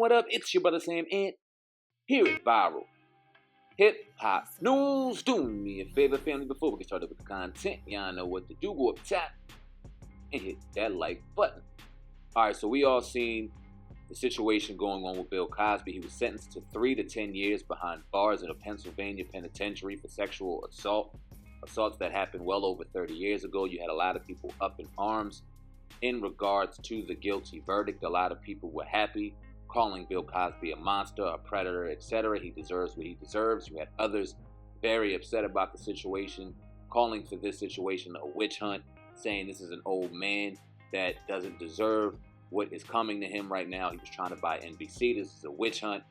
what up? It's your brother SamAnt here at Viral Hip Hop News. Do me a favor, family, before we get started with the content. Y'all know what to do. Go up top and hit that like button. Alright, so we all seen the situation going on with Bill Cosby. He was sentenced to 3 to 10 years behind bars in a Pennsylvania penitentiary for sexual assaults that happened well over 30 years ago. You had a lot of people up in arms in regards to the guilty verdict. A lot of people were happy, calling Bill Cosby a monster, a predator, etc. He deserves what he deserves. You had others very upset about the situation, calling for this situation a witch hunt, saying this is an old man that doesn't deserve what is coming to him right now. He was trying to buy NBC. This is a witch hunt.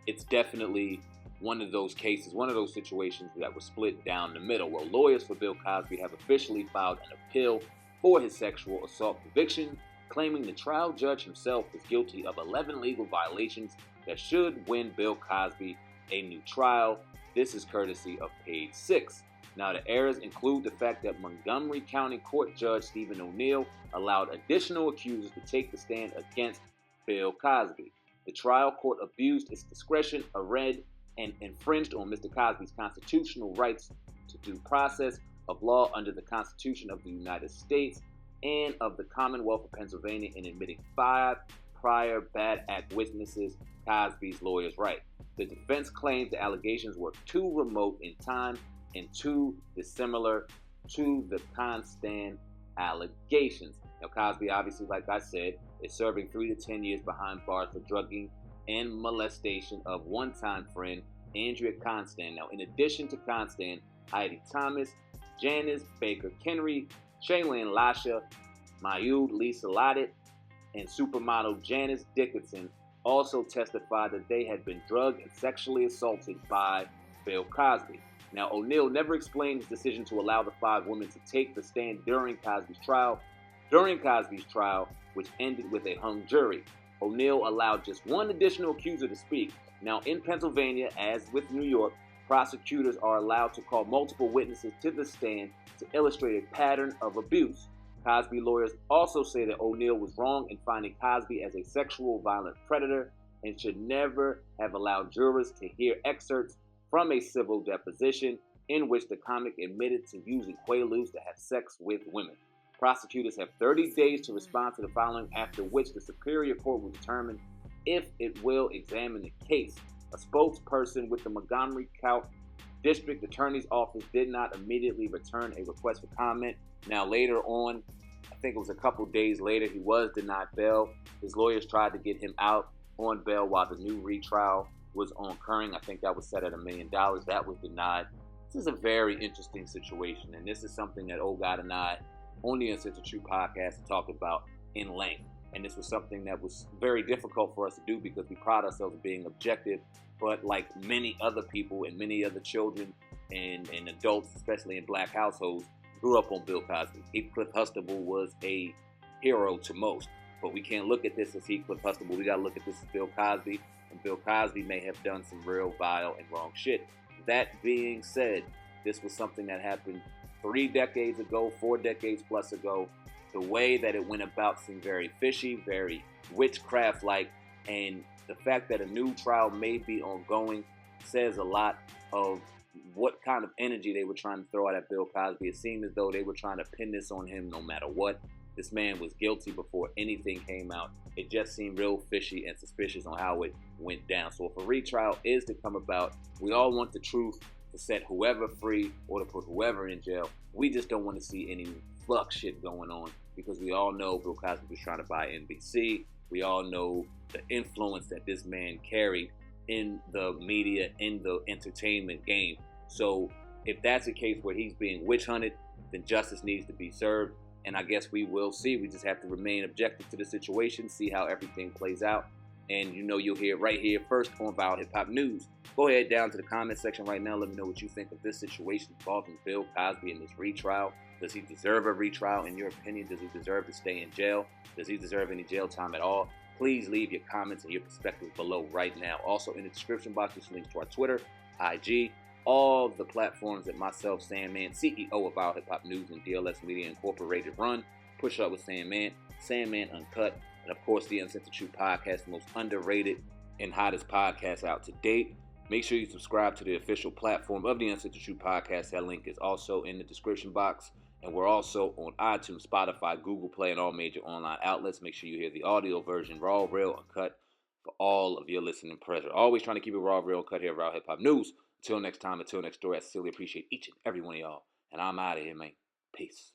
It's definitely one of those cases, one of those situations that was split down the middle. Well, lawyers for Bill Cosby have officially filed an appeal for his sexual assault conviction, claiming the trial judge himself was guilty of 11 legal violations that should win Bill Cosby a new trial. This is courtesy of Page 6. Now, the errors include the fact that Montgomery County Court Judge Stephen O'Neill allowed additional accusers to take the stand against Bill Cosby. The trial court abused its discretion, and infringed on Mr. Cosby's constitutional rights to due process of law under the Constitution of the United States and of the Commonwealth of Pennsylvania in admitting 5 prior bad act witnesses, Cosby's lawyers write. The defense claims the allegations were too remote in time and too dissimilar to the constant allegations. Now, Cosby, obviously, like I said, is serving 3 to 10 years behind bars for drugging and molestation of one-time friend Andrea Constand. Now, in addition to Constand, Heidi Thomas, Janice Baker Kenry, Shaylin Lasha, Mayud Lisa Lottit, and supermodel Janice Dickinson also testified that they had been drugged and sexually assaulted by Bill Cosby. Now, O'Neill never explained his decision to allow the 5 women to take the stand during Cosby's trial, which ended with a hung jury. O'Neill allowed just one additional accuser to speak. Now, in Pennsylvania, as with New York, prosecutors are allowed to call multiple witnesses to the stand to illustrate a pattern of abuse. Cosby lawyers also say that O'Neill was wrong in finding Cosby as a sexual violent predator and should never have allowed jurors to hear excerpts from a civil deposition in which the comic admitted to using Quaaludes to have sex with women. Prosecutors have 30 days to respond to the following, after which the Superior Court will determine if it will examine the case. A spokesperson with the Montgomery County District Attorney's Office did not immediately return a request for comment. Now, later on, I think it was a couple days later, he was denied bail. His lawyers tried to get him out on bail while the new retrial was occurring. I think that was set at $1 million. That was denied. This is a very interesting situation, and this is something that Old God and I on the Uncensored podcast talked about in length. And this was something that was very difficult for us to do because we pride ourselves on being objective. But like many other people and many other children and adults, especially in black households, grew up on Bill Cosby. Heathcliff Huxtable was a hero to most. But we can't look at this as Heathcliff Huxtable. We got to look at this as Bill Cosby. And Bill Cosby may have done some real vile and wrong shit. That being said, this was something that happened 3 decades ago, 4 decades plus ago. The way that it went about seemed very fishy, very witchcraft-like, and the fact that a new trial may be ongoing says a lot of what kind of energy they were trying to throw out at Bill Cosby. It seemed as though they were trying to pin this on him no matter what. This man was guilty before anything came out. It just seemed real fishy and suspicious on how it went down. So if a retrial is to come about, we all want the truth to set whoever free or to put whoever in jail. We just don't want to see any fuck shit going on because we all know Bill Cosby was trying to buy NBC. We all know the influence that this man carried in the media, in the entertainment game. So if that's a case where he's being witch hunted, then justice needs to be served. And I guess we will see. We just have to remain objective to the situation, see how everything plays out. And you know you'll hear it right here first on Viral Hip Hop News. Go ahead down to the comment section right now. Let me know what you think of this situation involving Bill Cosby and this retrial. Does he deserve a retrial in your opinion? Does he deserve to stay in jail? Does he deserve any jail time at all? Please leave your comments and your perspectives below right now. Also in the description box, there's links to our Twitter, IG, all the platforms that myself, SamAnt, CEO of Viral Hip Hop News and DLS Media Incorporated run. Push Up with SamAnt, SamAnt Uncut, and of course the Uncensored podcast, the most underrated and hottest podcasts out to date. Make sure you subscribe to the official platform of the Uncensored podcast. That link is also in the description box. And we're also on iTunes, Spotify, Google Play, and all major online outlets. Make sure you hear the audio version, raw, real, uncut, for all of your listening pleasure. Always trying to keep it raw, real, uncut here at Raw Hip Hop News. Until next time, until next story, I sincerely appreciate each and every one of y'all. And I'm out of here, man. Peace.